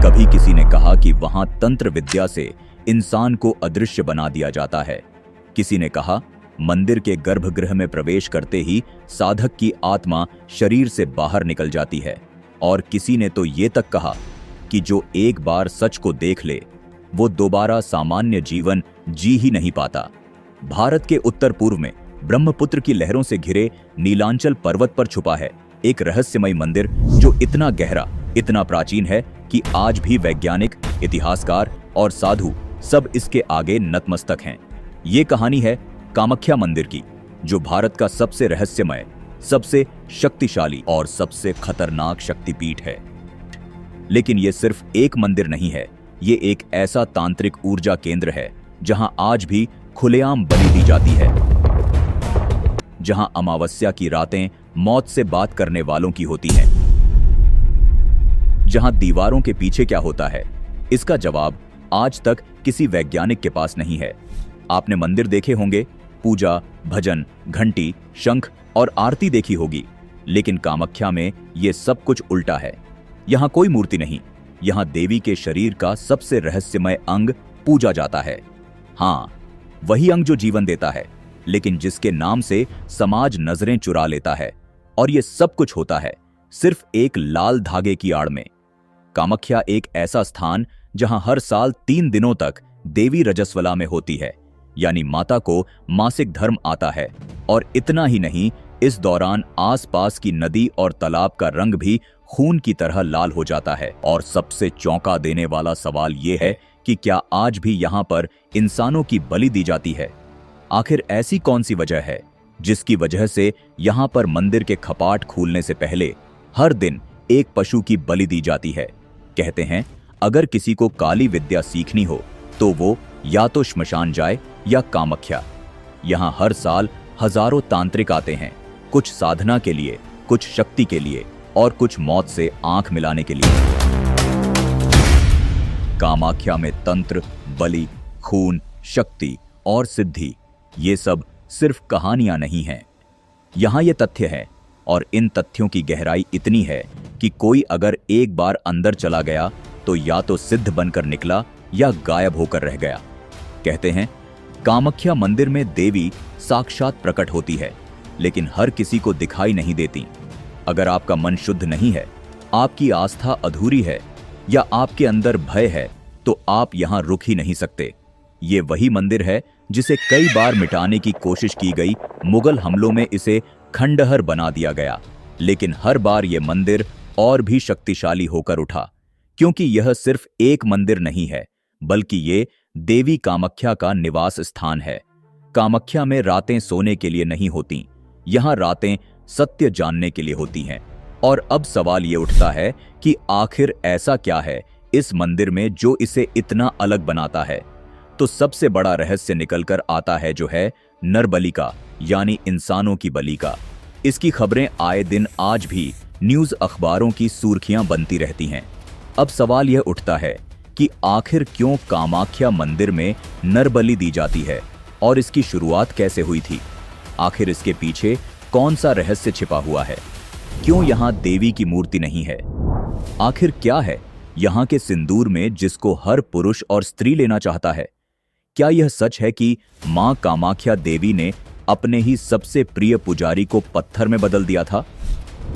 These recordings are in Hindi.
कभी किसी ने कहा कि वहां तंत्र विद्या से इंसान को अदृश्य बना दिया जाता है। किसी ने कहा मंदिर के गर्भगृह में प्रवेश करते ही साधक की आत्मा शरीर से बाहर निकल जाती है। और किसी ने तो ये तक कहा कि जो एक बार सच को देख ले वो दोबारा सामान्य जीवन जी ही नहीं पाता। भारत के उत्तर पूर्व में ब्रह्मपुत्र की लहरों से घिरे नीलांचल पर्वत पर छुपा है एक रहस्यमय मंदिर जो इतना गहरा, इतना प्राचीन है कि आज भी वैज्ञानिक, इतिहासकार और साधु सब इसके आगे नतमस्तक हैं। ये कहानी है कामाख्या मंदिर की, जो भारत का सबसे रहस्यमय, सबसे शक्तिशाली और सबसे खतरनाक शक्तिपीठ है। लेकिन ये सिर्फ एक मंदिर नहीं है, ये एक ऐसा तांत्रिक ऊर्जा केंद्र है जहां आज भी खुलेआम बलि दी जाती है, जहां अमावस्या की रातें मौत से बात करने वालों की होती हैं, जहां दीवारों के पीछे क्या होता है इसका जवाब आज तक किसी वैज्ञानिक के पास नहीं है। आपने मंदिर देखे होंगे, पूजा, भजन, घंटी, शंख और आरती देखी होगी, लेकिन कामाख्या में ये सब कुछ उल्टा है। यहां कोई मूर्ति नहीं, यहां देवी के शरीर का सबसे रहस्यमय अंग पूजा जाता है। हाँ, वही अंग जो जीवन देता है, लेकिन जिसके नाम से समाज नजरें चुरा लेता है। और ये सब कुछ होता है सिर्फ एक लाल धागे की आड़ में। कामाख्या एक ऐसा स्थान जहां हर साल 3 दिनों तक देवी रजस्वला में होती है, यानी माता को मासिक धर्म आता है। और इतना ही नहीं, इस दौरान आसपास की नदी और तालाब का रंग भी खून की तरह लाल हो जाता है। और सबसे चौंका देने वाला सवाल यह है कि क्या आज भी यहां पर इंसानों की बलि दी जाती है? आखिर ऐसी कौन सी वजह है जिसकी वजह से यहां पर मंदिर के खपाट खुलने से पहले हर दिन एक पशु की बलि दी जाती है? कहते हैं अगर किसी को काली विद्या सीखनी हो तो वो या तो श्मशान जाए या कामाख्या। यहां हर साल हजारों तांत्रिक आते हैं, कुछ साधना के लिए, कुछ शक्ति के लिए और कुछ मौत से आंख मिलाने के लिए। कामाख्या में तंत्र, बलि, खून, शक्ति और सिद्धि, ये सब सिर्फ कहानियां नहीं हैं। यहां ये तथ्य है, और इन तथ्यों की गहराई इतनी है कि कोई अगर एक बार अंदर चला गया तो या तो सिद्ध बनकर निकला या गायब होकर रह गया। कहते हैं कामाख्या मंदिर में देवी साक्षात प्रकट होती है, लेकिन हर किसी को दिखाई नहीं देती। अगर आपका मन शुद्ध नहीं है, आपकी आस्था अधूरी है या आपके अंदर भय है, तो आप यहां रुक ही नहीं सकते। ये वही मंदिर है जिसे कई बार मिटाने की कोशिश की गई, मुगल हमलों में इसे खंडहर बना दिया गया, लेकिन हर बार यह मंदिर और भी शक्तिशाली होकर उठा, क्योंकि यह सिर्फ एक मंदिर नहीं है, बल्कि ये देवी कामाख्या का निवास स्थान है। कामाख्या में रातें सोने के लिए नहीं होती, यहां रातें सत्य जानने के लिए होती हैं। और अब सवाल ये उठता है कि आखिर ऐसा क्या है इस मंदिर में जो इसे इतना अलग बनाता है? तो सबसे बड़ा रहस्य निकलकर आता है, जो है नरबलि का, यानी इंसानों की बलि का। इसकी खबरें आए दिन आज भी न्यूज अखबारों की सुर्खियां बनती रहती हैं। अब सवाल यह उठता है कि आखिर क्यों कामाख्या मंदिर में नरबलि दी जाती है और इसकी शुरुआत कैसे हुई थी? आखिर इसके पीछे कौन सा रहस्य छिपा हुआ है? क्यों यहां देवी की मूर्ति नहीं है? आखिर क्या है यहां के सिंदूर में जिसको हर पुरुष और स्त्री लेना चाहता है? क्या यह सच है कि मां कामाख्या देवी ने अपने ही सबसे प्रिय पुजारी को पत्थर में बदल दिया था?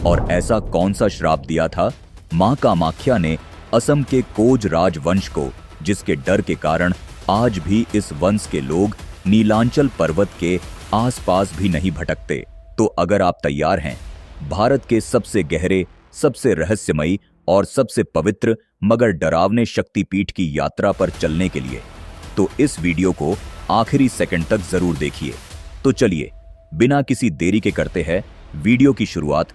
और ऐसा कौन सा श्राप दिया था मां कामाख्या ने असम के कोज राजवंश को, जिसके डर के कारण आज भी इस वंश के लोग नीलांचल पर्वत के आसपास भी नहीं भटकते? तो अगर आप तैयार हैं भारत के सबसे गहरे, सबसे रहस्यमयी और सबसे पवित्र मगर डरावने शक्तिपीठ की यात्रा पर चलने के लिए, तो इस वीडियो को आखिरी सेकंड तक जरूर देखिए। तो चलिए बिना किसी देरी के करते हैं वीडियो की शुरुआत।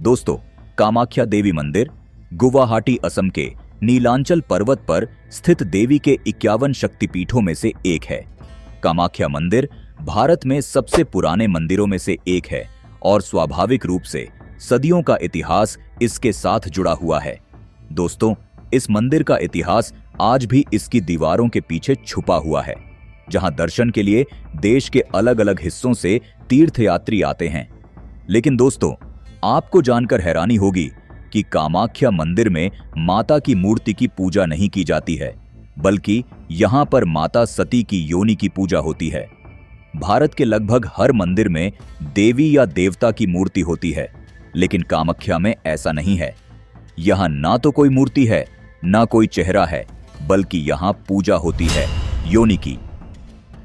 दोस्तों, कामाख्या देवी मंदिर गुवाहाटी, असम के नीलांचल पर्वत पर स्थित देवी के 51 शक्तिपीठों में से एक है। कामाख्या मंदिर भारत में सबसे पुराने मंदिरों में से एक है और स्वाभाविक रूप से सदियों का इतिहास इसके साथ जुड़ा हुआ है। दोस्तों, इस मंदिर का इतिहास आज भी इसकी दीवारों के पीछे छुपा हुआ है, जहां दर्शन के लिए देश के अलग अलग हिस्सों से तीर्थयात्री आते हैं। लेकिन दोस्तों, आपको जानकर हैरानी होगी कि कामाख्या मंदिर में माता की मूर्ति की पूजा नहीं की जाती है, बल्कि यहां पर माता सती की योनि की पूजा होती है। भारत के लगभग हर मंदिर में देवी या देवता की मूर्ति होती है, लेकिन कामाख्या में ऐसा नहीं है। यहां ना तो कोई मूर्ति है, ना कोई चेहरा है, बल्कि यहां पूजा होती है योनि की।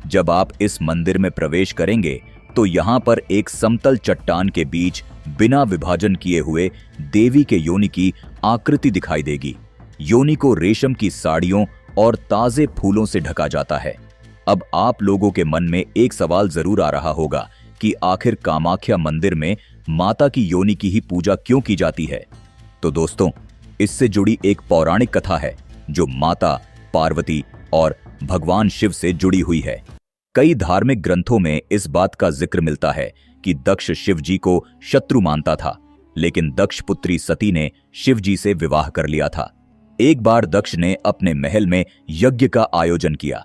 जब आप इस मंदिर में प्रवेश करेंगे तो यहां पर एक समतल चट्टान के बीच बिना विभाजन किए हुए देवी के योनि की आकृति दिखाई देगी। योनि को रेशम की साड़ियों और ताजे फूलों से ढका जाता है। अब आप लोगों के मन में एक सवाल जरूर आ रहा होगा कि आखिर कामाख्या मंदिर में माता की योनि की ही पूजा क्यों की जाती है। तो दोस्तों, इससे जुड़ी एक पौराणिक कथा है जो माता पार्वती और भगवान शिव से जुड़ी हुई है। कई धार्मिक ग्रंथों में इस बात का जिक्र मिलता है कि दक्ष शिव जी को शत्रु मानता था, लेकिन दक्ष पुत्री सती ने शिव जी से विवाह कर लिया था। एक बार दक्ष ने अपने महल में यज्ञ का आयोजन किया।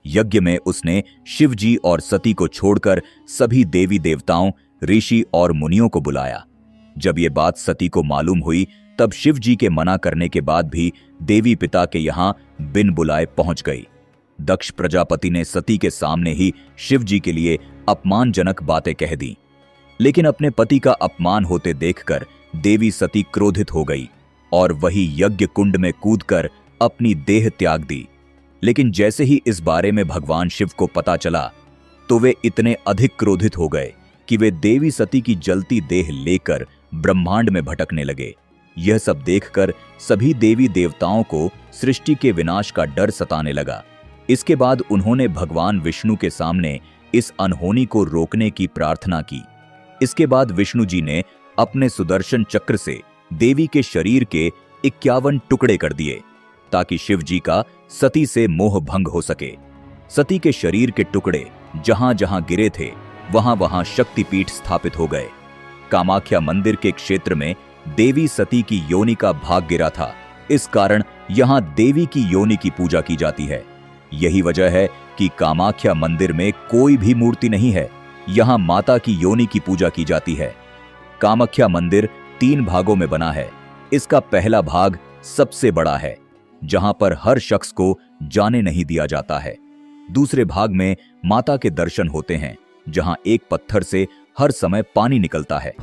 यज्ञ में उसने शिव जी और सती को छोड़कर सभी देवी देवताओं, ऋषि और मुनियों को बुलाया। जब ये बात सती को मालूम हुई, तब शिव जी के मना करने के बाद भी देवी पिता के यहां बिन बुलाए पहुंच गई। दक्ष प्रजापति ने सती के सामने ही शिव जी के लिए अपमानजनक बातें कह दी, लेकिन अपने पति का अपमान होते देखकर देवी सती क्रोधित हो गई और वही यज्ञ कुंड में कूदकर अपनी देह त्याग दी। लेकिन जैसे ही इस बारे में भगवान शिव को पता चला, तो वे इतने अधिक क्रोधित हो गए कि वे देवी सती की जलती देह लेकर ब्रह्मांड में भटकने लगे। यह सब देखकर सभी देवी देवताओं को सृष्टि के विनाश का डर सताने लगा। इसके बाद उन्होंने भगवान विष्णु के सामने इस अनहोनी को रोकने की प्रार्थना की। इसके बाद विष्णु जी ने अपने सुदर्शन चक्र से देवी के शरीर के 51 टुकड़े कर दिए, ताकि शिव जी का सती से मोह भंग हो सके। सती के शरीर के टुकड़े जहां जहां गिरे थे, वहां वहां शक्तिपीठ स्थापित हो गए। कामाख्या मंदिर के क्षेत्र में देवी सती की योनि का भाग गिरा था। इस कारण यहां देवी की योनि की पूजा की जाती है। यही वजह है कि कामाख्या मंदिर में कोई भी मूर्ति नहीं है, यहां माता की योनि की पूजा की जाती है। कामाख्या मंदिर 3 भागों में बना है। इसका पहला भाग सबसे बड़ा है, जहां पर हर शख्स को जाने नहीं दिया जाता है। दूसरे भाग में माता के दर्शन होते हैं, जहां एक पत्थर से हर समय पानी निकलता है।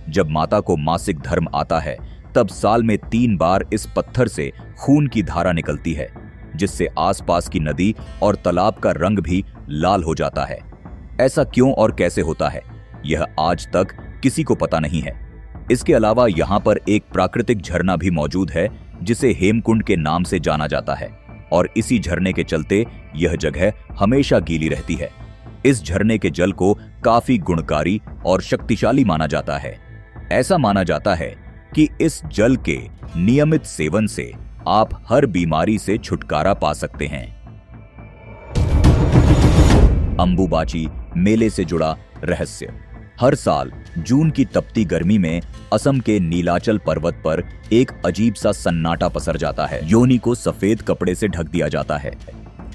जब माता को मासिक धर्म आता है, तब साल में 3 बार इस पत्थर से खून की धारा निकलती है, जिससे आसपास की नदी और तालाब का रंग भी लाल हो जाता है। ऐसा क्यों और कैसे होता है, यह आज तक किसी को पता नहीं है। इसके अलावा यहाँ पर एक प्राकृतिक झरना भी मौजूद है, जिसे हेमकुंड के नाम से जाना जाता है, और इसी झरने के चलते यह जगह हमेशा गीली रहती है। इस झरने के जल को काफी गुणकारी और शक्तिशाली माना जाता है। ऐसा माना जाता है कि इस जल के नियमित सेवन से आप हर बीमारी से छुटकारा पा सकते हैं। अंबुबाची मेले से जुड़ा रहस्य। हर साल जून की तपती गर्मी में असम के नीलाचल पर्वत पर एक अजीब सा सन्नाटा पसर जाता है। योनि को सफेद कपड़े से ढक दिया जाता है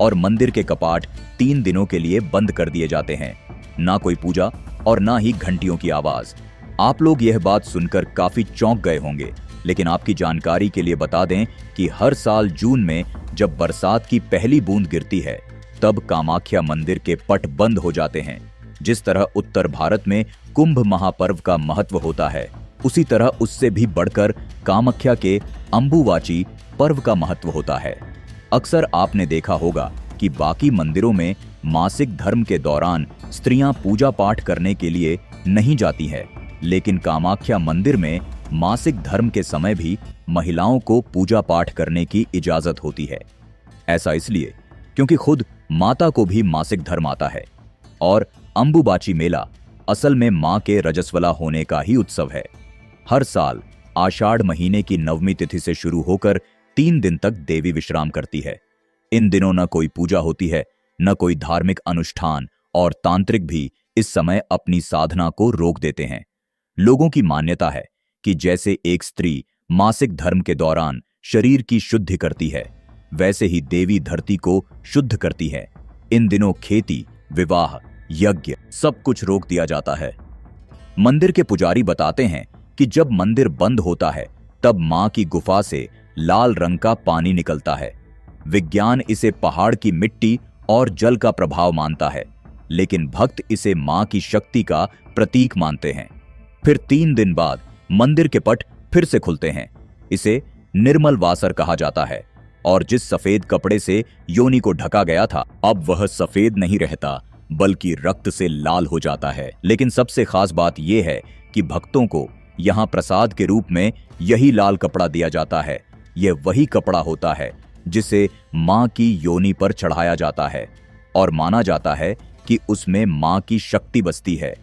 और मंदिर के कपाट 3 दिनों के लिए बंद कर दिए जाते हैं। ना कोई पूजा और ना ही घंटियों की आवाज। आप लोग यह बात सुनकर काफी चौंक गए होंगे, लेकिन आपकी जानकारी के लिए बता दें कि हर साल जून में जब बरसात की पहली बूंद गिरती है, तब कामाख्या मंदिर के पट बंद हो जाते हैं। जिस तरह उत्तर भारत में कुंभ महापर्व का महत्व होता है, उसी तरह उससे भी बढ़कर कामाख्या के अंबुबाची पर्व का महत्व होता है। अक्सर आपने देखा होगा कि बाकी मंदिरों में मासिक धर्म के दौरान स्त्रियां पूजा पाठ करने के लिए नहीं जाती हैं, लेकिन कामाख्या मंदिर में मासिक धर्म के समय भी महिलाओं को पूजा पाठ करने की इजाजत होती है। ऐसा इसलिए क्योंकि खुद माता को भी मासिक धर्म आता है, और अंबुबाची मेला असल में मां के रजस्वला होने का ही उत्सव है। हर साल आषाढ़ महीने की 9वीं तिथि से शुरू होकर 3 दिन तक देवी विश्राम करती है। इन दिनों न कोई पूजा होती है, न कोई धार्मिक अनुष्ठान, और तांत्रिक भी इस समय अपनी साधना को रोक देते हैं। लोगों की मान्यता है कि जैसे एक स्त्री मासिक धर्म के दौरान शरीर की शुद्धि करती है, वैसे ही देवी धरती को शुद्ध करती है। इन दिनों खेती, विवाह, यज्ञ सब कुछ रोक दिया जाता है। मंदिर के पुजारी बताते हैं कि जब मंदिर बंद होता है, तब मां की गुफा से लाल रंग का पानी निकलता है। विज्ञान इसे पहाड़ की मिट्टी और जल का प्रभाव मानता है, लेकिन भक्त इसे मां की शक्ति का प्रतीक मानते हैं। फिर 3 दिन बाद मंदिर के पट फिर से खुलते हैं। इसे निर्मल वासर कहा जाता है, और जिस सफेद कपड़े से योनि को ढका गया था, अब वह सफेद नहीं रहता बल्कि रक्त से लाल हो जाता है। लेकिन सबसे खास बात यह है कि भक्तों को यहाँ प्रसाद के रूप में यही लाल कपड़ा दिया जाता है। यह वही कपड़ा होता है जिसे मां की योनि पर चढ़ाया जाता है, और माना जाता है कि उसमें मां की शक्ति बसती है।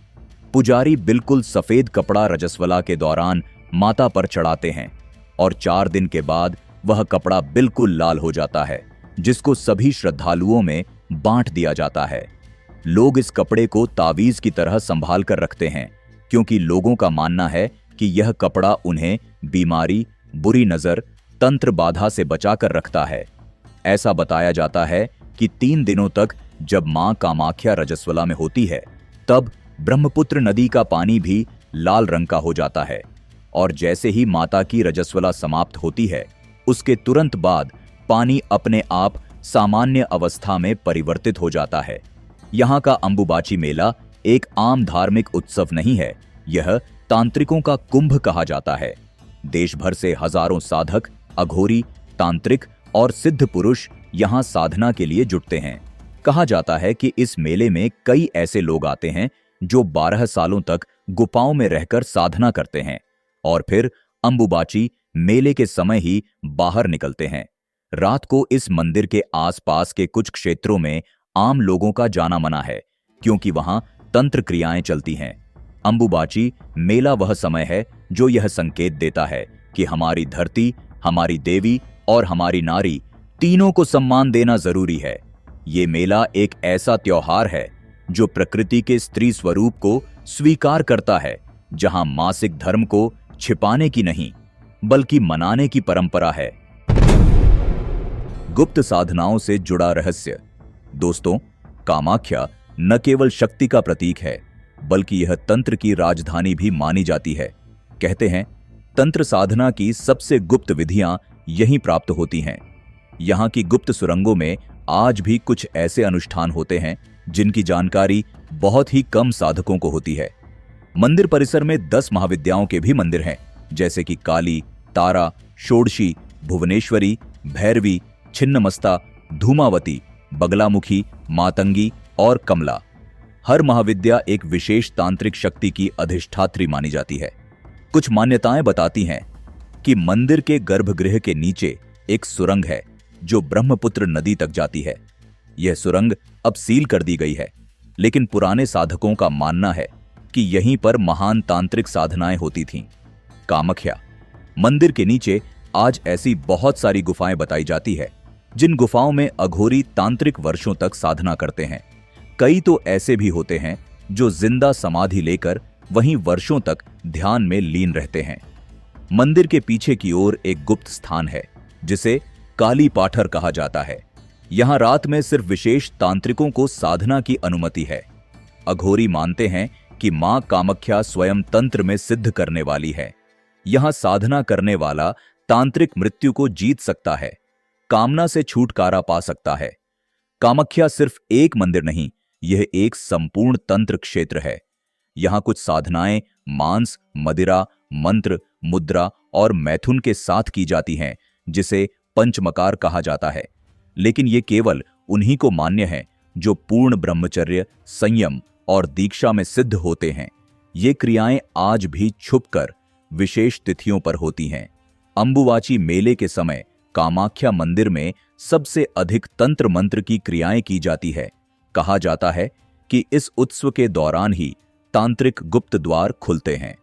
पुजारी बिल्कुल सफेद कपड़ा रजस्वला के दौरान माता पर चढ़ाते हैं, और 4 दिन के बाद वह कपड़ा बिल्कुल लाल हो जाता है, जिसको सभी श्रद्धालुओं में बांट दिया जाता है। लोग इस कपड़े को तावीज की तरह संभाल कर रखते हैं, क्योंकि लोगों का मानना है कि यह कपड़ा उन्हें बीमारी, बुरी नजर, तंत्र बाधा से बचाकर रखता है। ऐसा बताया जाता है कि 3 दिनों तक जब मां कामाख्या रजस्वला में होती है, तब ब्रह्मपुत्र नदी का पानी भी लाल रंग का हो जाता है, और जैसे ही माता की रजस्वला समाप्त होती है, उसके तुरंत बाद पानी अपने आप सामान्य अवस्था में परिवर्तित हो जाता है। यहाँ का अंबुबाची मेला एक आम धार्मिक उत्सव नहीं है, यह तांत्रिकों का कुंभ कहा जाता है। देश भर से हजारों साधक, अघोरी, तांत्रिक और सिद्ध पुरुष यहाँ साधना के लिए जुटते हैं। कहा जाता है कि इस मेले में कई ऐसे लोग आते हैं जो 12 सालों तक गुफाओं में रहकर साधना करते हैं, और फिर अंबुबाची मेले के समय ही बाहर निकलते हैं। रात को इस मंदिर के आसपास के कुछ क्षेत्रों में आम लोगों का जाना मना है, क्योंकि वहां तंत्र क्रियाएं चलती हैं। अंबुबाची मेला वह समय है जो यह संकेत देता है कि हमारी धरती, हमारी देवी और हमारी नारी तीनों को सम्मान देना जरूरी है। ये मेला एक ऐसा त्योहार है जो प्रकृति के स्त्री स्वरूप को स्वीकार करता है, जहां मासिक धर्म को छिपाने की नहीं बल्कि मनाने की परंपरा है। गुप्त साधनाओं से जुड़ा रहस्य। दोस्तों, कामाख्या न केवल शक्ति का प्रतीक है, बल्कि यह तंत्र की राजधानी भी मानी जाती है। कहते हैं, तंत्र साधना की सबसे गुप्त विधियां यहीं प्राप्त होती हैं। यहाँ की गुप्त सुरंगों में आज भी कुछ ऐसे अनुष्ठान होते हैं जिनकी जानकारी बहुत ही कम साधकों को होती है। मंदिर परिसर में 10 महाविद्याओं के भी मंदिर हैं, जैसे कि काली, तारा, षोडशी, भुवनेश्वरी, भैरवी, छिन्नमस्ता, धूमावती, बगलामुखी, मातंगी और कमला। हर महाविद्या एक विशेष तांत्रिक शक्ति की अधिष्ठात्री मानी जाती है। कुछ मान्यताएं बताती हैं कि मंदिर के गर्भगृह के नीचे एक सुरंग है जो ब्रह्मपुत्र नदी तक जाती है। यह सुरंग अब सील कर दी गई है, लेकिन पुराने साधकों का मानना है कि यहीं पर महान तांत्रिक साधनाएं होती थीं। कामाख्या मंदिर के नीचे आज ऐसी बहुत सारी गुफाएं बताई जाती है, जिन गुफाओं में अघोरी तांत्रिक वर्षों तक साधना करते हैं। कई तो ऐसे भी होते हैं जो जिंदा समाधि लेकर वहीं वर्षों तक ध्यान में लीन रहते हैं। मंदिर के पीछे की ओर एक गुप्त स्थान है जिसे काली पाठर कहा जाता है। यहां रात में सिर्फ विशेष तांत्रिकों को साधना की अनुमति है। अघोरी मानते हैं कि मां कामाख्या स्वयं तंत्र में सिद्ध करने वाली है। यहां साधना करने वाला तांत्रिक मृत्यु को जीत सकता है, कामना से छुटकारा पा सकता है। कामाख्या सिर्फ एक मंदिर नहीं, यह एक संपूर्ण तंत्र क्षेत्र है। यहां कुछ साधनाएं मांस, मदिरा, मंत्र, मुद्रा और मैथुन के साथ की जाती हैं, जिसे पंचमकार कहा जाता है। लेकिन ये केवल उन्हीं को मान्य है जो पूर्ण ब्रह्मचर्य, संयम और दीक्षा में सिद्ध होते हैं। ये क्रियाएं आज भी छुपकर विशेष तिथियों पर होती हैं। अंबुबाची मेले के समय कामाख्या मंदिर में सबसे अधिक तंत्र मंत्र की क्रियाएं की जाती है। कहा जाता है कि इस उत्सव के दौरान ही तांत्रिक गुप्त द्वार खुलते हैं।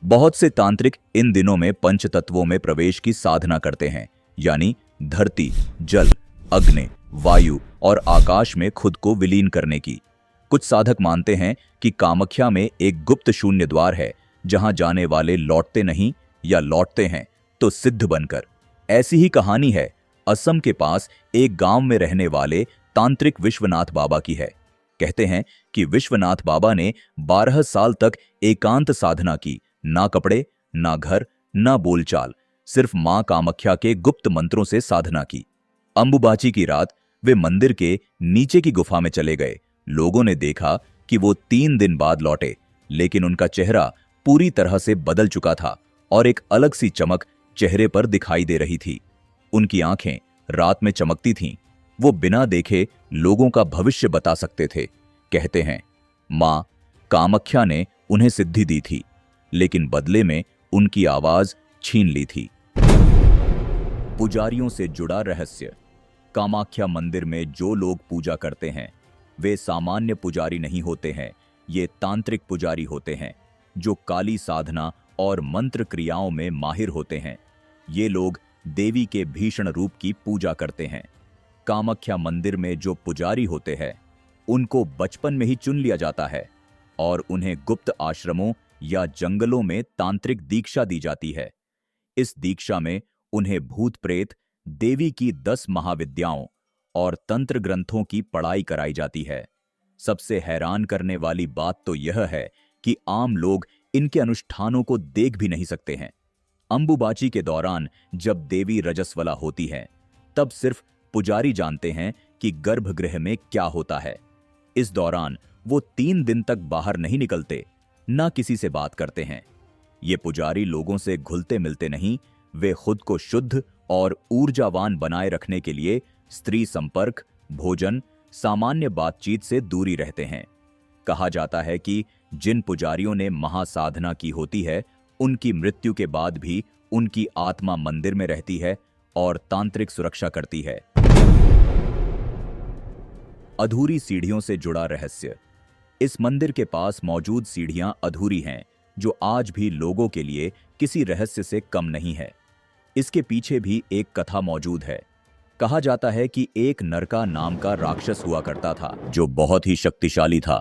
बहुत से तांत्रिक इन दिनों में पंच तत्वों में प्रवेश की साधना करते हैं, यानी धरती, जल, अग्नि, वायु और आकाश में खुद को विलीन करने की। कुछ साधक मानते हैं कि कामाख्या में एक गुप्त शून्य द्वार है जहां जाने वाले लौटते नहीं या लौटते हैं तो सिद्ध बनकर। ऐसी ही कहानी है असम के पास एक गांव में रहने वाले तांत्रिक विश्वनाथ बाबा की है। कहते हैं कि विश्वनाथ बाबा ने 12 साल तक एकांत साधना की, ना कपड़े, ना घर, ना बोलचाल, सिर्फ मां कामाख्या के गुप्त मंत्रों से साधना की। अंबुबाची की रात वे मंदिर के नीचे की गुफा में चले गए। लोगों ने देखा कि वो 3 दिन बाद लौटे, लेकिन उनका चेहरा पूरी तरह से बदल चुका था और एक अलग सी चमक चेहरे पर दिखाई दे रही थी। उनकी आंखें रात में चमकती थीं। वो बिना देखे लोगों का भविष्य बता सकते थे। कहते हैं, मां कामाख्या ने उन्हें सिद्धि दी थी, लेकिन बदले में उनकी आवाज छीन ली थी। पुजारियों से जुड़ा रहस्य। कामाख्या मंदिर में जो लोग पूजा करते हैं वे सामान्य पुजारी नहीं होते हैं। ये तांत्रिक पुजारी होते हैं जो काली साधना और मंत्र क्रियाओं में माहिर होते हैं। ये लोग देवी के भीषण रूप की पूजा करते हैं। कामाख्या मंदिर में जो पुजारी होते हैं उनको बचपन में ही चुन लिया जाता है और उन्हें गुप्त आश्रमों या जंगलों में तांत्रिक दीक्षा दी जाती है। इस दीक्षा में उन्हें भूत प्रेत, देवी की 10 महाविद्याओं और तंत्र ग्रंथों की पढ़ाई कराई जाती है। सबसे हैरान करने वाली बात तो यह है कि आम लोग इनके अनुष्ठानों को देख भी नहीं सकते हैं। अंबुबाची के दौरान जब देवी रजस्वला होती है, तब सिर्फ पुजारी जानते हैं कि गर्भगृह में क्या होता है। इस दौरान वो 3 दिन तक बाहर नहीं निकलते, ना किसी से बात करते हैं। ये पुजारी लोगों से घुलते मिलते नहीं, वे खुद को शुद्ध और ऊर्जावान बनाए रखने के लिए स्त्री संपर्क, भोजन, सामान्य बातचीत से दूरी रहते हैं। कहा जाता है कि जिन पुजारियों ने महासाधना की होती है, उनकी मृत्यु के बाद भी उनकी आत्मा मंदिर में रहती है और तांत्रिक सुरक्षा करती है। अधूरी सीढ़ियों से जुड़ा रहस्य। इस मंदिर के पास मौजूद सीढ़ियां अधूरी हैं, जो आज भी लोगों के लिए किसी रहस्य से कम नहीं है। इसके पीछे भी एक कथा मौजूद है। कहा जाता है कि एक नरका नाम का राक्षस हुआ करता था, जो बहुत ही शक्तिशाली था।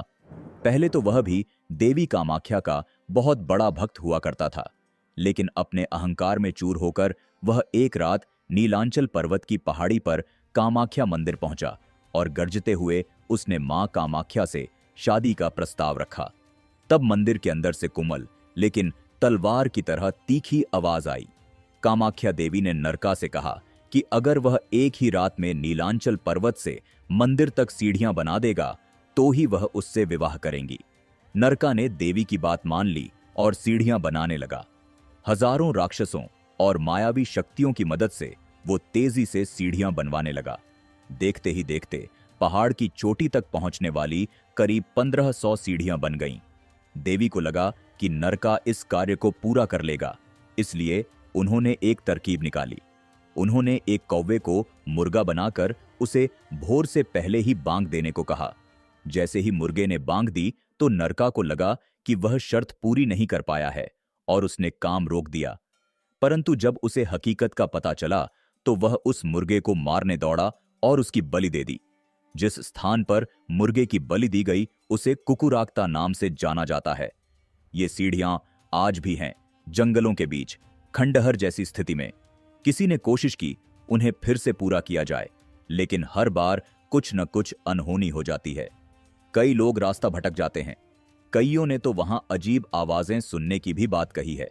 पहले तो वह भी देवी कामाख्या का बहुत बड़ा भक्त हुआ करता था, लेकिन अपने अहंकार में चूर होकर वह एक रात नीलांचल पर्वत की पहाड़ी पर कामाख्या मंदिर पहुंचा और गरजते हुए उसने मां कामाख्या से शादी का प्रस्ताव रखा। तब मंदिर के अंदर से कोमल लेकिन तलवार की तरह तीखी आवाज आई। कामाख्या देवी ने नरका से कहा कि अगर वह एक ही रात में नीलांचल पर्वत से मंदिर तक सीढ़ियां बना देगा तो ही वह उससे विवाह करेंगी। नरका ने देवी की बात मान ली और सीढ़ियां बनाने लगा। हजारों राक्षसों और मायावी शक्तियों की मदद से वो तेजी से सीढ़ियां बनवाने लगा। देखते ही देखते पहाड़ की चोटी तक पहुंचने वाली करीब 1500 सीढ़ियां बन गईं। देवी को लगा कि नरका इस कार्य को पूरा कर लेगा, इसलिए उन्होंने एक तरकीब निकाली। उन्होंने एक कौवे को मुर्गा बनाकर उसे भोर से पहले ही बांग देने को कहा। जैसे ही मुर्गे ने बांग दी तो नरका को लगा कि वह शर्त पूरी नहीं कर पाया है और उसने काम रोक दिया। परंतु जब उसे हकीकत का पता चला तो वह उस मुर्गे को मारने दौड़ा और उसकी बलि दे दी। जिस स्थान पर मुर्गे की बलि दी गई उसे कुकुराक्ता नाम से जाना जाता है। ये सीढ़ियां आज भी हैं, जंगलों के बीच, खंडहर जैसी स्थिति में। किसी ने कोशिश की उन्हें फिर से पूरा किया जाए, लेकिन हर बार कुछ न कुछ अनहोनी हो जाती है। कई लोग रास्ता भटक जाते हैं। कईयों ने तो वहां अजीब आवाजें सुनने की भी बात कही है।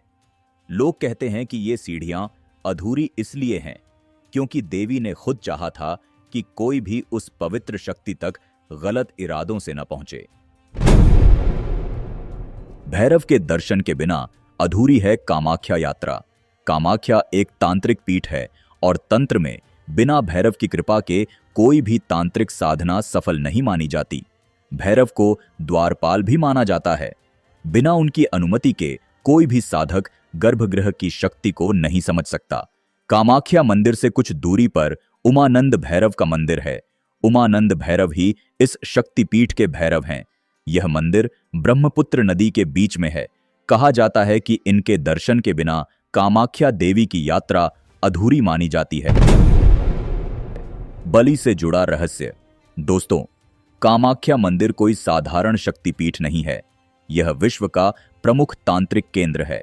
लोग कहते हैं कि ये सीढ़ियां अधूरी इसलिए हैं क्योंकि देवी ने खुद चाहा था कि कोई भी उस पवित्र शक्ति तक गलत इरादों से न पहुंचे। भैरव के दर्शन के बिना अधूरी है कामाख्या यात्रा। कामाख्या एक तांत्रिक पीठ है और तंत्र में बिना भैरव की कृपा के कोई भी तांत्रिक साधना सफल नहीं मानी जाती। भैरव को द्वारपाल भी माना जाता है। बिना उनकी अनुमति के कोई भी साधक गर्भगृह की शक्ति को नहीं समझ सकता। कामाख्या मंदिर से कुछ दूरी पर उमानंद भैरव का मंदिर है। उमानंद भैरव ही इस शक्तिपीठ के भैरव हैं। यह मंदिर ब्रह्मपुत्र नदी के बीच में है। कहा जाता है कि इनके दर्शन के बिना कामाख्या देवी की यात्रा अधूरी मानी जाती है। बलि से जुड़ा रहस्य। दोस्तों, कामाख्या मंदिर कोई साधारण शक्तिपीठ नहीं है। यह विश्व का प्रमुख तांत्रिक केंद्र है।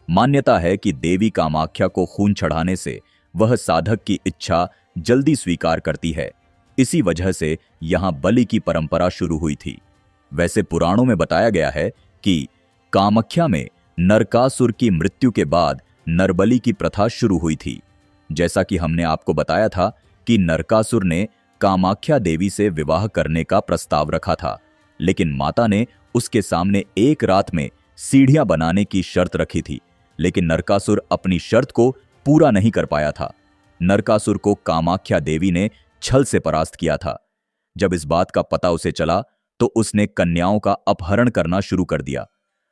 मान्यता है कि देवी कामाख्या को खून चढ़ाने से वह साधक की इच्छा जल्दी स्वीकार करती है। इसी वजह से यहां बलि की परंपरा शुरू हुई थी। वैसे पुराणों में बताया गया है कि कामाख्या में नरकासुर की मृत्यु के बाद नरबलि की प्रथा शुरू हुई थी। जैसा कि हमने आपको बताया था कि नरकासुर ने कामाख्या देवी से विवाह करने का प्रस्ताव रखा था, लेकिन माता ने उसके सामने एक रात में सीढ़ियां बनाने की शर्त रखी थी, लेकिन नरकासुर अपनी शर्त को पूरा नहीं कर पाया था। नरकासुर को कामाख्या देवी ने छल से परास्त किया था। जब इस बात का पता उसे चला तो उसने कन्याओं का अपहरण करना शुरू कर दिया।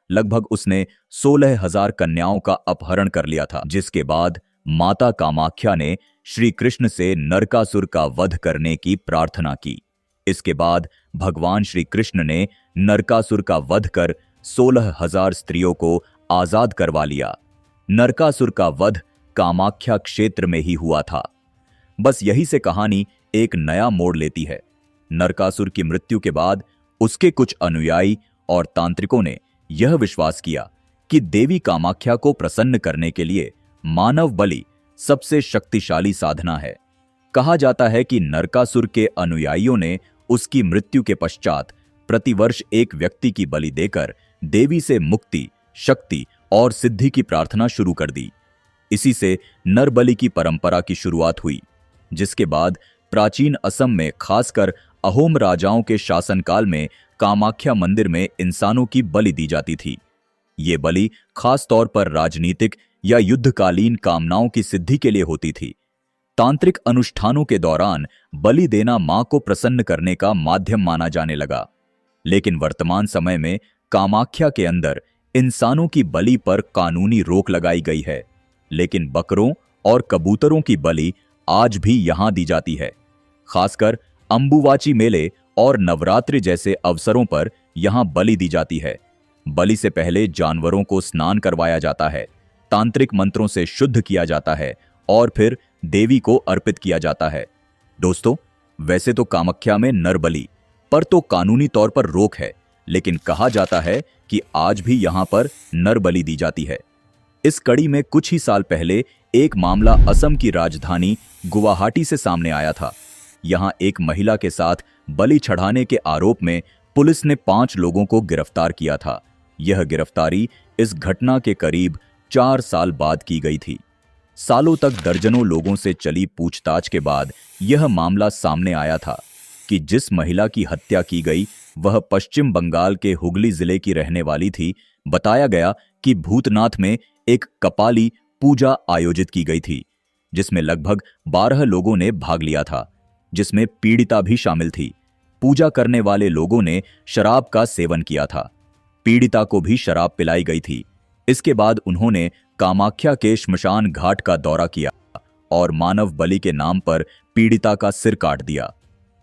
लगभग उसने 16,000 कन्याओं का अपहरण कर लिया था, जिसके बाद माता कामाख्या ने श्री कृष्ण से नरकासुर का वध करने की प्रार्थना की। इसके बाद भगवान श्री कृष्ण ने नरकासुर का वध कर 16,000 स्त्रियों को आजाद करवा लिया। नरकासुर का वध कामाख्या क्षेत्र में ही हुआ था। बस यही से कहानी एक नया मोड़ लेती है। नरकासुर की मृत्यु के बाद उसके कुछ अनुयायी और तांत्रिकों ने यह विश्वास किया कि देवी कामाख्या को प्रसन्न करने के लिए मानव बलि सबसे शक्तिशाली साधना है। कहा जाता है कि नरकासुर के अनुयायियों ने उसकी मृत्यु के पश्चात प्रतिवर्ष एक व्यक्ति की बलि देकर देवी से मुक्ति, शक्ति और सिद्धि की प्रार्थना शुरू कर दी। इसी से नरबलि की परंपरा की शुरुआत हुई, जिसके बाद प्राचीन असम में खासकर अहोम राजाओं के शासनकाल में कामाख्या मंदिर में इंसानों की बलि दी जाती थी। ये बलि खास तौर पर राजनीतिक या युद्धकालीन कामनाओं की सिद्धि के लिए होती थी। तांत्रिक अनुष्ठानों के दौरान बलि देना मां को प्रसन्न करने का माध्यम माना जाने लगा। लेकिन वर्तमान समय में कामाख्या के अंदर इंसानों की बलि पर कानूनी रोक लगाई गई है, लेकिन बकरों और कबूतरों की बलि आज भी यहां दी जाती है। खासकर अंबुवाची मेले और नवरात्रि जैसे अवसरों पर यहां बलि दी जाती है। बलि से पहले जानवरों को स्नान करवाया जाता है, तांत्रिक मंत्रों से शुद्ध किया जाता है और फिर देवी को अर्पित किया जाता है। दोस्तों, वैसे तो कामाख्या में नरबलि पर तो कानूनी तौर पर रोक है, लेकिन कहा जाता है कि आज भी यहां पर नरबलि दी जाती है। इस कड़ी में कुछ ही साल पहले एक मामला असम की राजधानी गुवाहाटी से सामने आया था। यहां एक महिला के साथ बलि चढ़ाने के आरोप में पुलिस ने 5 लोगों को गिरफ्तार किया था। यह गिरफ्तारी इस घटना के करीब 4 साल बाद की गई थी। सालों तक दर्जनों लोगों से चली पूछताछ के बाद यह मामला सामने आया था कि जिस महिला की हत्या की गई वह पश्चिम बंगाल के हुगली जिले की रहने वाली थी। बताया गया कि भूतनाथ में एक कपाली पूजा आयोजित की गई थी, जिसमें लगभग 12 लोगों ने भाग लिया था, जिसमें पीड़िता भी शामिल थी। पूजा करने वाले लोगों ने शराब का सेवन किया था। पीड़िता को भी शराब पिलाई गई थी। इसके बाद उन्होंने कामाख्या के श्मशान घाट का दौरा किया और मानव बलि के नाम पर पीड़िता का सिर काट दिया।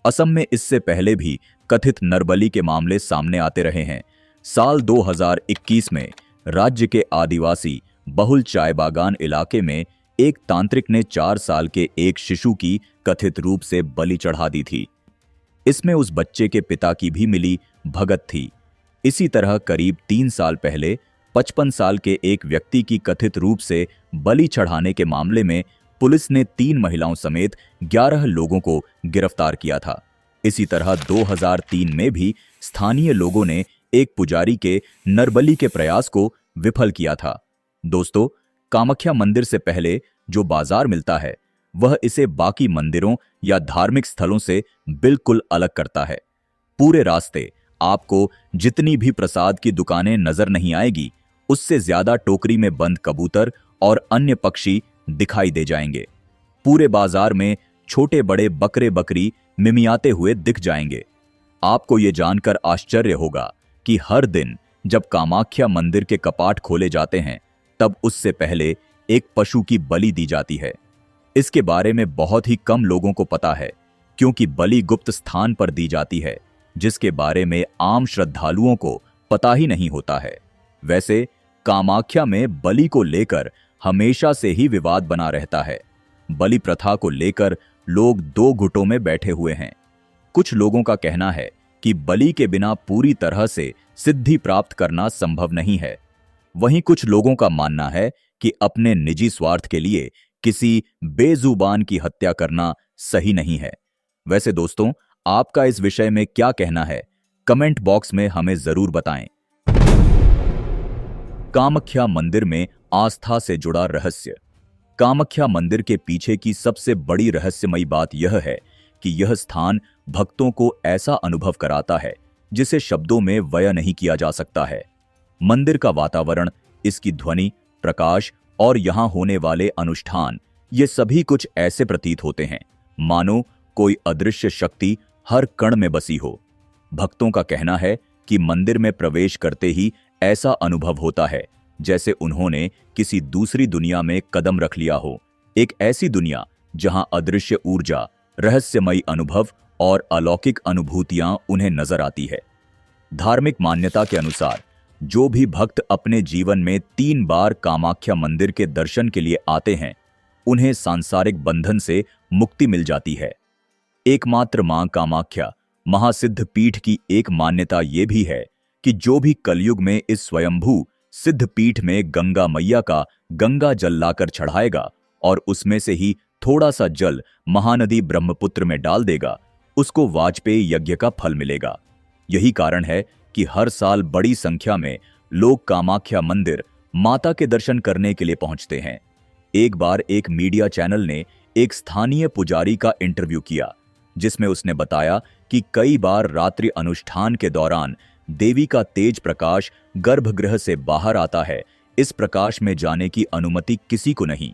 असम में इससे पहले भी कथित नरबलि के मामले सामने आते रहे हैं। साल 2021 में राज्य के आदिवासी बहुल चाय बागान इलाके में एक तांत्रिक ने 4 साल के एक शिशु की कथित रूप से बलि चढ़ा दी थी। इसमें उस बच्चे के पिता की भी मिली भगत थी। इसी तरह करीब 3 साल पहले 55 साल के एक व्यक्ति की कथित रूप से बलि चढ़ाने के मामले में पुलिस ने 3 महिलाओं समेत 11 लोगों को गिरफ्तार किया था। इसी तरह 2003 में भी स्थानीय लोगों ने एक पुजारी के नरबलि के प्रयास को विफल किया था। दोस्तों, कामाख्या मंदिर से पहले जो बाजार मिलता है वह इसे बाकी मंदिरों या धार्मिक स्थलों से बिल्कुल अलग करता है। पूरे रास्ते आपको जितनी भी प्रसाद की दुकानें नजर नहीं आएगी, उससे ज्यादा टोकरी में बंद कबूतर और अन्य पक्षी दिखाई दे जाएंगे। पूरे बाजार में छोटे बड़े बकरे बकरी मिमियाते हुए दिख जाएंगे। आपको ये जानकर आश्चर्य होगा कि हर दिन जब कामाख्या मंदिर के कपाट खोले जाते हैं तब उससे पहले एक पशु की बलि दी जाती है। इसके बारे में बहुत ही कम लोगों को पता है, क्योंकि बलि गुप्त स्थान पर दी जाती है, जिसके बारे में आम श्रद्धालुओं को पता ही नहीं होता है। वैसे कामाख्या में बलि को लेकर हमेशा से ही विवाद बना रहता है। बलि प्रथा को लेकर लोग 2 गुटों में बैठे हुए हैं। कुछ लोगों का कहना है कि बलि के बिना पूरी तरह से सिद्धि प्राप्त करना संभव नहीं है। वहीं कुछ लोगों का मानना है कि अपने निजी स्वार्थ के लिए किसी बेजुबान की हत्या करना सही नहीं है। वैसे दोस्तों, आपका इस विषय में क्या कहना है? कमेंट बॉक्स में हमें जरूर बताएं। कामाख्या मंदिर में आस्था से जुड़ा रहस्य। कामाख्या मंदिर के पीछे की सबसे बड़ी रहस्यमयी बात यह है कि यह स्थान भक्तों को ऐसा अनुभव कराता है जिसे शब्दों में बयां नहीं किया जा सकता है। मंदिर का वातावरण, इसकी ध्वनि, प्रकाश और यहां होने वाले अनुष्ठान, ये सभी कुछ ऐसे प्रतीत होते हैं मानो कोई अदृश्य शक्ति हर कण में बसी हो। भक्तों का कहना है कि मंदिर में प्रवेश करते ही ऐसा अनुभव होता है जैसे उन्होंने किसी दूसरी दुनिया में कदम रख लिया हो, एक ऐसी दुनिया जहां अदृश्य ऊर्जा, रहस्यमयी अनुभव और अलौकिक अनुभूतियां उन्हें नजर आती है। धार्मिक मान्यता के अनुसार जो भी भक्त अपने जीवन में 3 बार कामाख्या मंदिर के दर्शन के लिए आते हैं, उन्हें सांसारिक बंधन से मुक्ति मिल जाती है। एकमात्र मां कामाख्या महासिद्ध पीठ की एक मान्यता यह भी है कि जो भी कलयुग में इस स्वयंभू सिद्ध पीठ में गंगा मैया का गंगा जल लाकर चढ़ाएगा और उसमें से ही थोड़ा सा जल महानदी ब्रह्मपुत्र में डाल देगा, उसको वाजपेयी यज्ञ का फल मिलेगा। यही कारण है कि हर साल बड़ी संख्या में लोग कामाख्या मंदिर माता के दर्शन करने के लिए पहुंचते हैं। एक बार एक मीडिया चैनल ने एक स्थानीय पुजारी का इंटरव्यू किया, जिसमें उसने बताया कि कई बार रात्रि अनुष्ठान के दौरान देवी का तेज प्रकाश गर्भगृह से बाहर आता है। इस प्रकाश में जाने की अनुमति किसी को नहीं।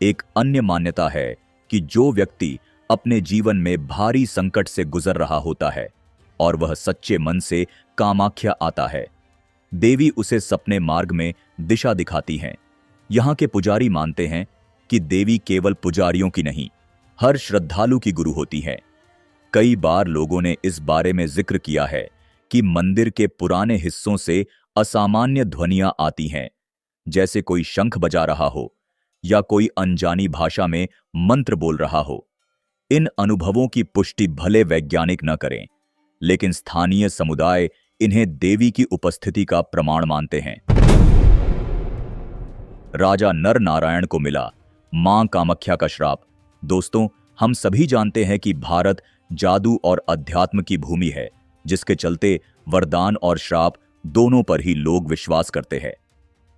एक अन्य मान्यता है कि जो व्यक्ति अपने जीवन में भारी संकट से गुजर रहा होता है और वह सच्चे मन से कामाख्या आता है, देवी उसे सपने मार्ग में दिशा दिखाती हैं। यहाँ के पुजारी मानते हैं कि देवी केवल पुजारियों की नहीं, हर श्रद्धालु की गुरु होती है। कई बार लोगों ने इस बारे में जिक्र किया है कि मंदिर के पुराने हिस्सों से असामान्य ध्वनियां आती हैं, जैसे कोई शंख बजा रहा हो या कोई अनजानी भाषा में मंत्र बोल रहा हो। इन अनुभवों की पुष्टि भले वैज्ञानिक न करें, लेकिन स्थानीय समुदाय इन्हें देवी की उपस्थिति का प्रमाण मानते हैं। राजा नर नारायण को मिला मां कामाख्या का श्राप। दोस्तों, हम सभी जानते हैं कि भारत जादू और अध्यात्म की भूमि है, जिसके चलते वरदान और श्राप दोनों पर ही लोग विश्वास करते हैं।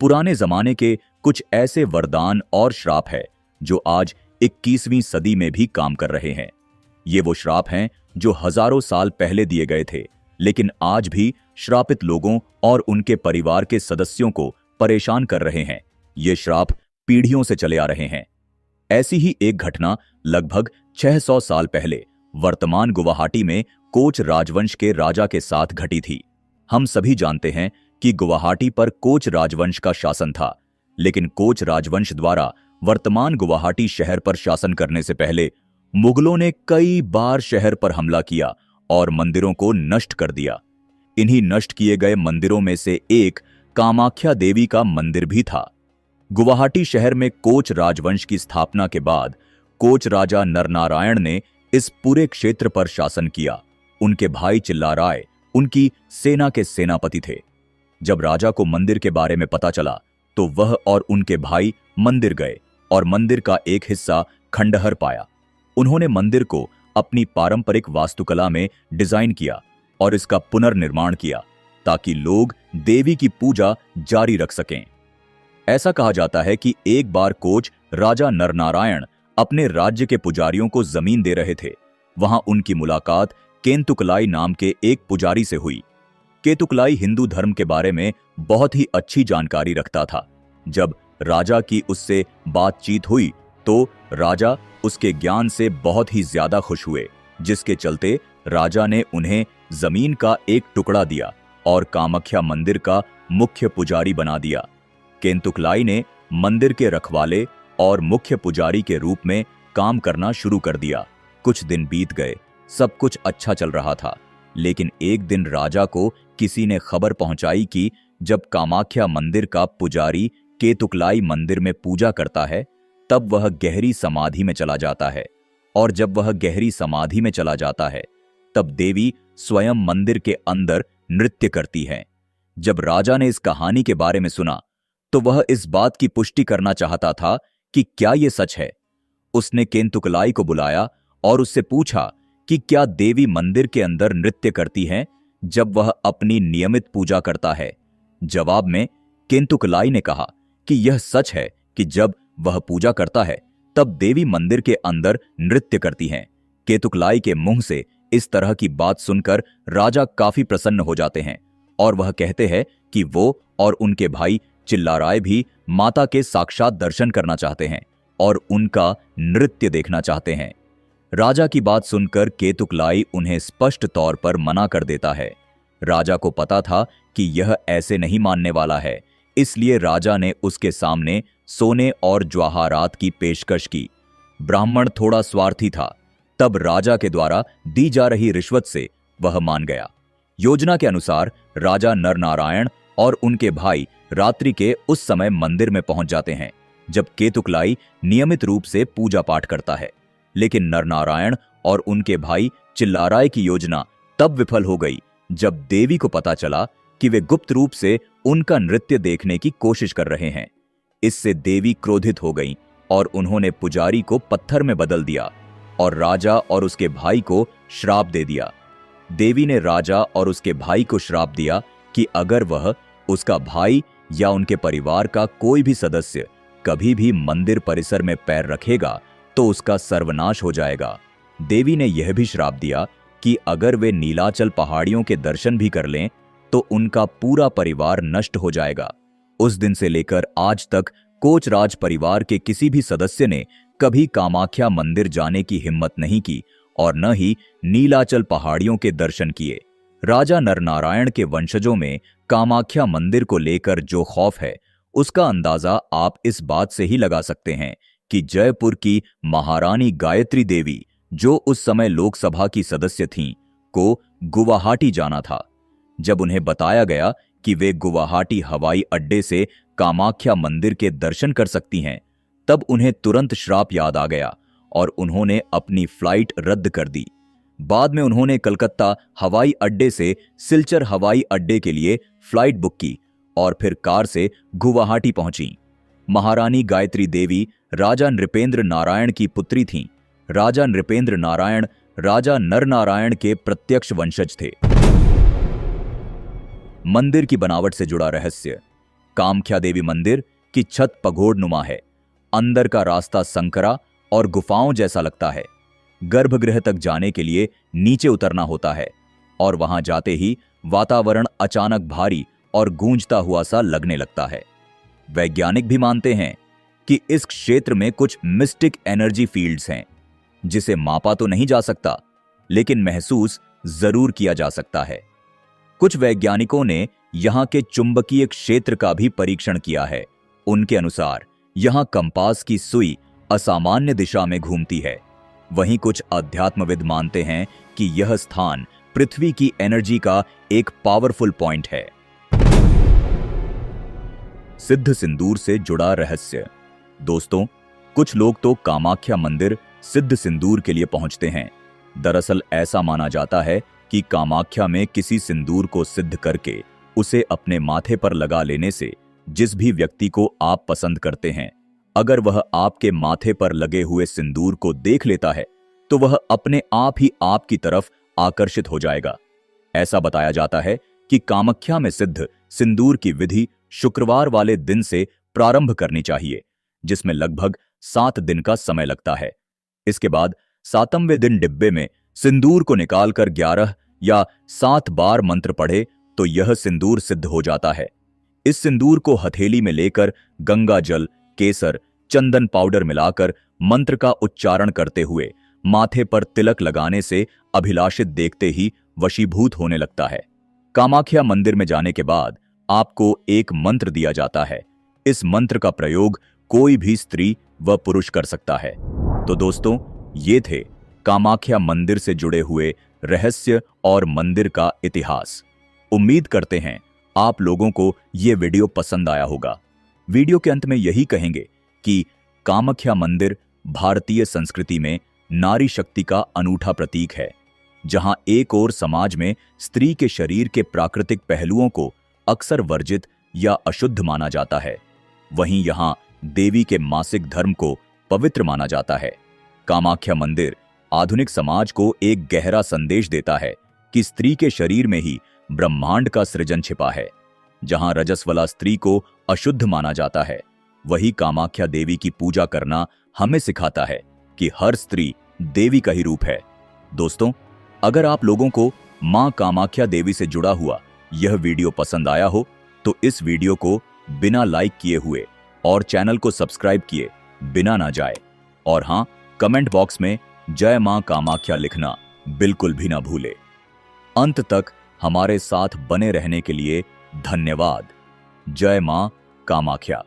पुराने जमाने के कुछ ऐसे वरदान और श्राप है जो आज 21वीं सदी में भी काम कर रहे हैं। ये वो श्राप हैं जो हजारों साल पहले दिए गए थे, लेकिन आज भी श्रापित लोगों और उनके परिवार के सदस्यों को परेशान कर रहे हैं। ये श्राप पीढ़ियों से चले आ रहे हैं। ऐसी ही एक घटना लगभग 600 साल पहले वर्तमान गुवाहाटी में कोच राजवंश के राजा के साथ घटी थी। हम सभी जानते हैं कि गुवाहाटी पर कोच राजवंश का शासन था, लेकिन कोच राजवंश द्वारा वर्तमान गुवाहाटी शहर पर शासन करने से पहले मुगलों ने कई बार शहर पर हमला किया और मंदिरों को नष्ट कर दिया। इन्हीं नष्ट किए गए मंदिरों में से एक कामाख्या देवी का मंदिर भी था। गुवाहाटी शहर में कोच राजवंश की स्थापना के बाद कोच राजा नरनारायण ने इस पूरे क्षेत्र पर शासन किया। उनके भाई चिल्लाराय उनकी सेना के सेनापति थे। जब राजा को मंदिर के बारे में पता चला तो वह और उनके भाई मंदिर गए और मंदिर का एक हिस्सा खंडहर पाया। उन्होंने मंदिर को अपनी पारंपरिक वास्तुकला में डिजाइन किया और इसका पुनर्निर्माण किया ताकि लोग देवी की पूजा जारी रख सकें। ऐसा कहा जाता है कि एक बार कोच राजा नरनारायण अपने राज्य के पुजारियों को जमीन दे रहे थे। वहां उनकी मुलाकात केंतुकलाई नाम के एक पुजारी से हुई। केतुकलाई हिंदू धर्म के बारे में बहुत ही अच्छी जानकारी रखता था। जब राजा की उससे बातचीत हुई तो राजा उसके ज्ञान से बहुत ही ज्यादा खुश हुए, जिसके चलते राजा ने उन्हें जमीन का एक टुकड़ा दिया और कामाख्या मंदिर का मुख्य पुजारी बना दिया। केंतुकलाई ने मंदिर के रखवाले और मुख्य पुजारी के रूप में काम करना शुरू कर दिया। कुछ दिन बीत गए, सब कुछ अच्छा चल रहा था, लेकिन एक दिन राजा को किसी ने खबर पहुंचाई कि जब कामाख्या मंदिर का पुजारी केतुकलाई मंदिर में पूजा करता है, तब वह गहरी समाधि में चला जाता है, और जब वह गहरी समाधि में चला जाता है, तब देवी स्वयं मंदिर के अंदर नृत्य करती है। जब राजा ने इस कहानी के बारे में सुना तो वह इस बात की पुष्टि करना चाहता था कि क्या यह सच है। उसने केंतुकलाई को बुलाया और उससे पूछा कि क्या देवी मंदिर के अंदर नृत्य करती हैं जब वह अपनी नियमित पूजा करता है। जवाब में केंतुकलाई ने कहा कि यह सच है कि जब वह पूजा करता है तब देवी मंदिर के अंदर नृत्य करती हैं। केतुकलाई के मुंह से इस तरह की बात सुनकर राजा काफी प्रसन्न हो जाते हैं और वह कहते हैं कि वो और उनके भाई चिल्लाराय भी माता के साक्षात दर्शन करना चाहते हैं और उनका नृत्य देखना चाहते हैं। राजा की बात सुनकर केतुकलाई उन्हें स्पष्ट तौर पर मना कर देता है। राजा को पता था कि यह ऐसे नहीं मानने वाला है, इसलिए राजा ने उसके सामने सोने और ज्वाहरात की पेशकश की। ब्राह्मण थोड़ा स्वार्थी था, तब राजा के द्वारा दी जा रही रिश्वत से वह मान गया। योजना के अनुसार राजा नरनारायण और उनके भाई रात्रि के उस समय मंदिर में पहुंच जाते हैं जब केतुकलाई नियमित रूप से पूजा पाठ करता है। लेकिन नरनारायण और उनके भाई चिल्लाराय की योजना तब विफल हो गई जब देवी को पता चला कि वे गुप्त रूप से उनका नृत्य देखने की कोशिश कर रहे हैं। इससे देवी क्रोधित हो गईं और उन्होंने पुजारी को पत्थर में बदल दिया और राजा और उसके भाई को श्राप दे दिया। देवी ने राजा और उसके भाई को श्राप दिया कि अगर वह, उसका भाई या उनके परिवार का कोई भी सदस्य कभी भी मंदिर परिसर में पैर रखेगा तो उसका सर्वनाश हो जाएगा। देवी ने यह भी श्राप दिया कि अगर वे नीलाचल पहाड़ियों के दर्शन भी कर लें तो उनका पूरा परिवार नष्ट हो जाएगा। उस दिन से लेकर आज तक कोचराज परिवार के किसी भी सदस्य ने कभी कामाख्या मंदिर जाने की हिम्मत नहीं की और न ही नीलाचल पहाड़ियों के दर्शन किए। राजा नरनारायण के वंशजों में कामाख्या मंदिर को लेकर जो खौफ है उसका अंदाजा आप इस बात से ही लगा सकते हैं कि जयपुर की महारानी गायत्री देवी, जो उस समय लोकसभा की सदस्य थीं, को गुवाहाटी जाना था। जब उन्हें बताया गया कि वे गुवाहाटी हवाई अड्डे से कामाख्या मंदिर के दर्शन कर सकती हैं, तब उन्हें तुरंत श्राप याद आ गया और उन्होंने अपनी फ्लाइट रद्द कर दी। बाद में उन्होंने कलकत्ता हवाई अड्डे से सिलचर हवाई अड्डे के लिए फ्लाइट बुक की और फिर कार से गुवाहाटी पहुंची। महारानी गायत्री देवी राजा नृपेंद्र नारायण की पुत्री थीं। राजा नृपेंद्र नारायण राजा नरनारायण के प्रत्यक्ष वंशज थे। मंदिर की बनावट से जुड़ा रहस्य। कामाख्या देवी मंदिर की छत पगोडनुमा है। अंदर का रास्ता संकरा और गुफाओं जैसा लगता है। गर्भगृह तक जाने के लिए नीचे उतरना होता है और वहां जाते ही वातावरण अचानक भारी और गूंजता हुआ सा लगने लगता है। वैज्ञानिक भी मानते हैं कि इस क्षेत्र में कुछ मिस्टिक एनर्जी फील्ड्स हैं, जिसे मापा तो नहीं जा सकता लेकिन महसूस जरूर किया जा सकता है। कुछ वैज्ञानिकों ने यहां के चुंबकीय क्षेत्र का भी परीक्षण किया है। उनके अनुसार यहां कंपास की सुई असामान्य दिशा में घूमती है। वहीं कुछ अध्यात्मविद मानते हैं कि यह स्थान पृथ्वी की एनर्जी का एक पावरफुल पॉइंट है। सिद्ध सिंदूर से जुड़ा रहस्य। दोस्तों, कुछ लोग तो कामाख्या मंदिर सिद्ध सिंदूर के लिए पहुंचते हैं। दरअसल ऐसा माना जाता है कि कामाख्या में किसी सिंदूर को सिद्ध करके उसे अपने माथे पर लगा लेने से जिस भी व्यक्ति को आप पसंद करते हैं, अगर वह आपके माथे पर लगे हुए सिंदूर को देख लेता है तो वह अपने आप ही आपकी तरफ आकर्षित हो जाएगा। ऐसा बताया जाता है कि कामाख्या में सिद्ध सिंदूर की विधि शुक्रवार वाले दिन से प्रारंभ करनी चाहिए, जिसमें लगभग 7 दिन का समय लगता है। इसके बाद 7वें दिन डिब्बे में सिंदूर को निकालकर 11 या 7 बार मंत्र पढ़े तो यह सिंदूर सिद्ध हो जाता है। इस सिंदूर को हथेली में लेकर गंगा जल, केसर, चंदन पाउडर मिलाकर मंत्र का उच्चारण करते हुए माथे पर तिलक लगाने से अभिलाषित देखते ही वशीभूत होने लगता है। कामाख्या मंदिर में जाने के बाद आपको एक मंत्र दिया जाता है। इस मंत्र का प्रयोग कोई भी स्त्री व पुरुष कर सकता है। तो दोस्तों, ये थे कामाख्या मंदिर से जुड़े हुए रहस्य और मंदिर का इतिहास। उम्मीद करते हैं आप लोगों को ये वीडियो पसंद आया होगा। वीडियो के अंत में यही कहेंगे कि कामाख्या मंदिर भारतीय संस्कृति में नारी शक्ति का अनूठा प्रतीक है, जहां एक ओर समाज में स्त्री के शरीर के प्राकृतिक पहलुओं को अक्सर वर्जित या अशुद्ध माना जाता है, वहीं यहां देवी के मासिक धर्म को पवित्र माना जाता है। कामाख्या मंदिर आधुनिक समाज को एक गहरा संदेश देता है कि स्त्री के शरीर में ही ब्रह्मांड का सृजन छिपा है। जहां रजस्वला स्त्री को अशुद्ध माना जाता है, वही कामाख्या देवी की पूजा करना हमें सिखाता है कि हर स्त्री देवी का ही रूप है। दोस्तों, अगर आप लोगों को मां कामाख्या देवी से जुड़ा हुआ यह वीडियो पसंद आया हो तो इस वीडियो को बिना लाइक किए हुए और चैनल को सब्सक्राइब किए बिना ना जाए। और हां, कमेंट बॉक्स में जय मां कामाख्या लिखना बिल्कुल भी ना भूले। अंत तक हमारे साथ बने रहने के लिए धन्यवाद। जय मां कामाख्या।